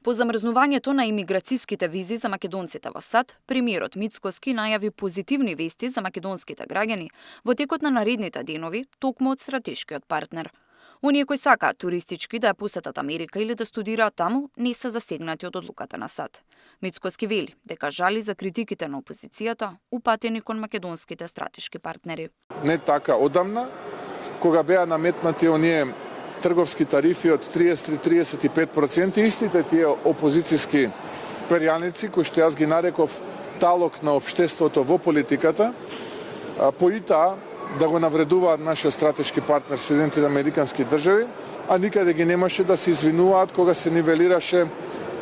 По замрзнувањето на имиграцијските визи за македонците во САД, премиерот Мицкоски најави позитивни вести за македонските граѓани во текот на наредните денови, токму од стратешкиот партнер. Оние кои сакаат туристички да ја посетат Америка или да студираат таму, не се засегнати од одлуката на САД. Мицкоски вели дека жали за критиките на опозицијата упатени кон македонските стратешки партнери. Не така одамна, кога беа наметнати оние трговски тарифи од 30-35%, истите тие опозицијски перјаници, кои што јас ги нареков талок на општеството во политиката, поитаа да го навредуваат нашиот стратешки партнер Соединетите американски држави, а никаде ги немаше да се извинуваат кога се нивелираше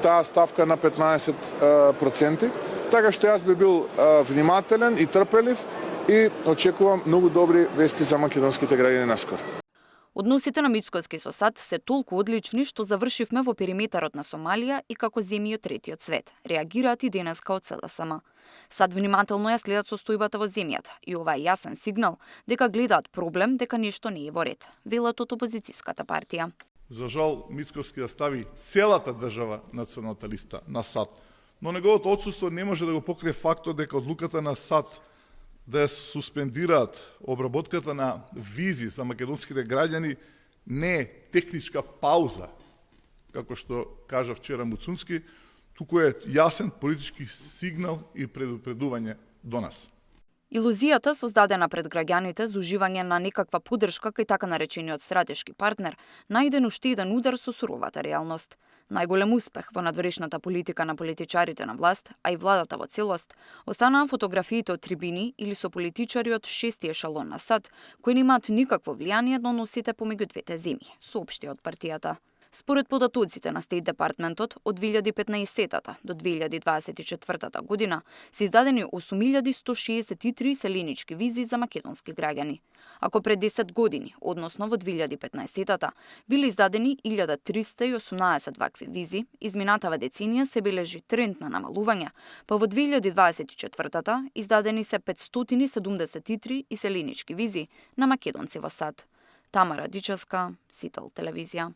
таа ставка на 15%. Така што јас би бил внимателен и трпелив и очекувам многу добри вести за македонските граѓани наскоро. Односите на Мицкоски со САД се толку одлични што завршивме во периметарот на Сомалија и како земји од третиот свет. Реагираат и денеска од СДСМ. САД внимателно ја следат состојбата во земјата и ова е јасен сигнал дека гледаат проблем дека нешто не е во ред, велат од опозицијската партија. За жал, Мицкоски ја стави целата држава на црната листа на САД, но неговото отсуство не може да го покрие фактот дека одлуката на САД да ја суспендираат обработката на визи за македонските граѓани не е техничка пауза, како што кажа вчера Муцунски, туку е јасен политички сигнал и предупредување до нас. Илузијата создадена пред граѓаните за уживање на некаква поддршка кај така наречениот стратешки партнер најде уште еден удар со суровата реалност. Најголем успех во надворешната политика на политичарите на власт, а и владата во целост, останаа фотографиите од трибини или со политичари од шести ешалон на САД, кои немаат никакво влијание на односите помеѓу двете земји, соопшти од партијата. Според податоците на Стейт Департментот, од 2015 до 2024 година се издадени 8163 селенички визи за македонски граѓани. Ако пред 10 години, односно во 2015 биле издадени 1318 вакви визи, изминатава деценија се бележи тренд на намалување, па во 2024 издадени се 573 селенички визи на македонци во САД. Тамара Дичевска, Сител телевизија.